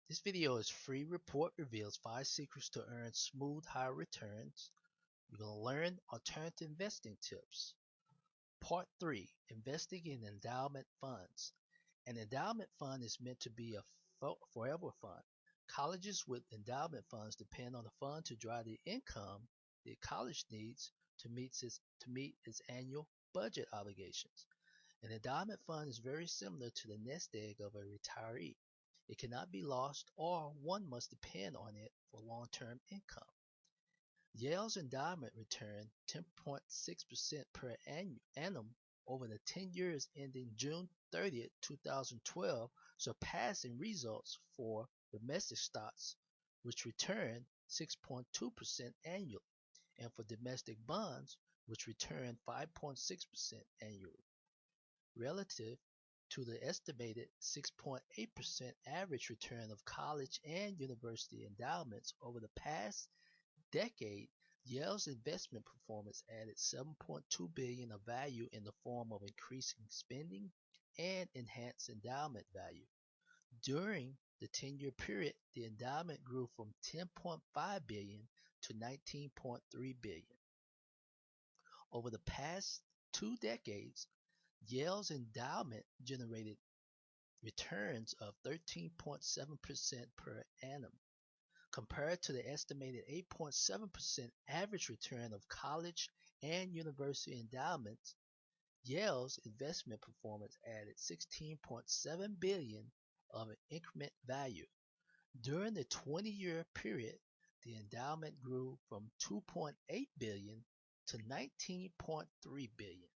This video is free. Report reveals 5 secrets to earn smooth high returns. You're going to learn alternative investing tips. Part 3, investing in endowment funds. An endowment fund is meant to be a forever fund. Colleges with endowment funds depend on the fund to drive the income the college needs to meet its annual budget obligations. An endowment fund is very similar to the nest egg of a retiree. It cannot be lost, or one must depend on it for long-term income. Yale's endowment returned 10.6% per annum over the 10 years ending June 30, 2012, surpassing results for domestic stocks, which returned 6.2% annually, and for domestic bonds, which returned 5.6% annually, relative to the estimated 6.8% average return of college and university endowments over the past decade. Yale's investment performance added $7.2 billion of value in the form of increasing spending and enhanced endowment value. During the 10-year period, the endowment grew from $10.5 billion to $19.3 billion. Over the past 2 decades, Yale's endowment generated returns of 13.7% per annum, compared to the estimated 8.7% average return of college and university endowments. Yale's investment performance added $16.7 billion of increment value. During the 20-year period, the endowment grew from $2.8 billion to $19.3 billion.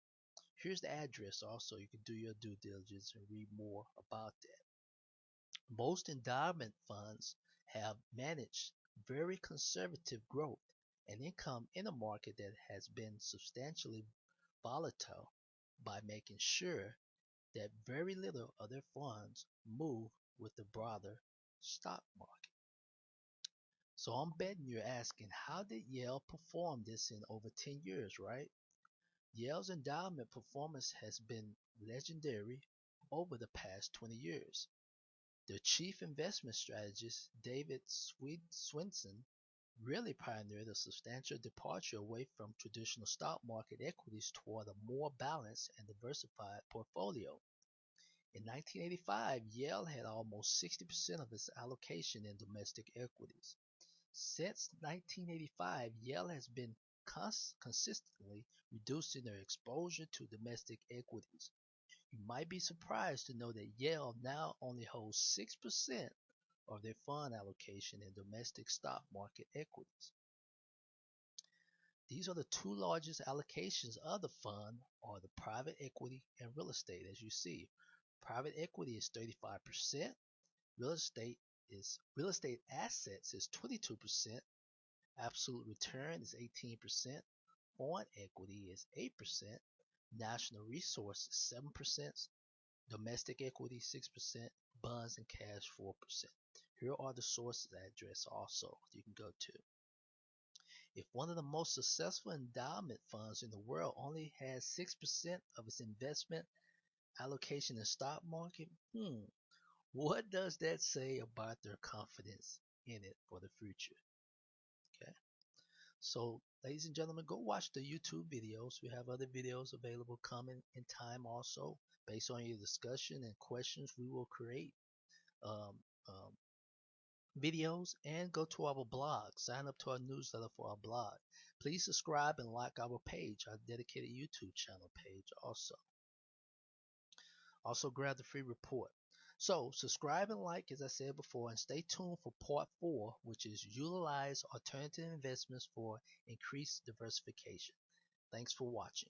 Here's the address also. You can do your due diligence and read more about that. Most endowment funds have managed very conservative growth and income in a market that has been substantially volatile by making sure that very little of their funds move with the broader stock market. So I'm betting you're asking, how did Yale perform this in over 10 years, right? Yale's endowment performance has been legendary over the past 20 years. The chief investment strategist, David Swensen, really pioneered a substantial departure away from traditional stock market equities toward a more balanced and diversified portfolio. In 1985, Yale had almost 60% of its allocation in domestic equities. Since 1985, Yale has been consistently reducing their exposure to domestic equities. You might be surprised to know that Yale now only holds 6% of their fund allocation in domestic stock market equities. These are the two largest allocations of the fund are the private equity and real estate, as you see. Private equity is 35%, real estate assets is 22%, absolute return is 18%, foreign equity is 8%, national resources 7%, domestic equity 6%, bonds and cash 4%. Here are the sources address also you can go to. If one of the most successful endowment funds in the world only has 6% of its investment allocation in stock market, what does that say about their confidence in it for the future? Okay. So, ladies and gentlemen, go watch the YouTube videos. We have other videos available coming in time also. Based on your discussion and questions, we will create um, um, videos and go to our blog. Sign up to our newsletter for our blog. Please subscribe and like our page, our dedicated YouTube channel page also. Also grab the free report. So subscribe and like, as I said before, and stay tuned for part 4, which is utilize alternative investments for increased diversification. Thanks for watching.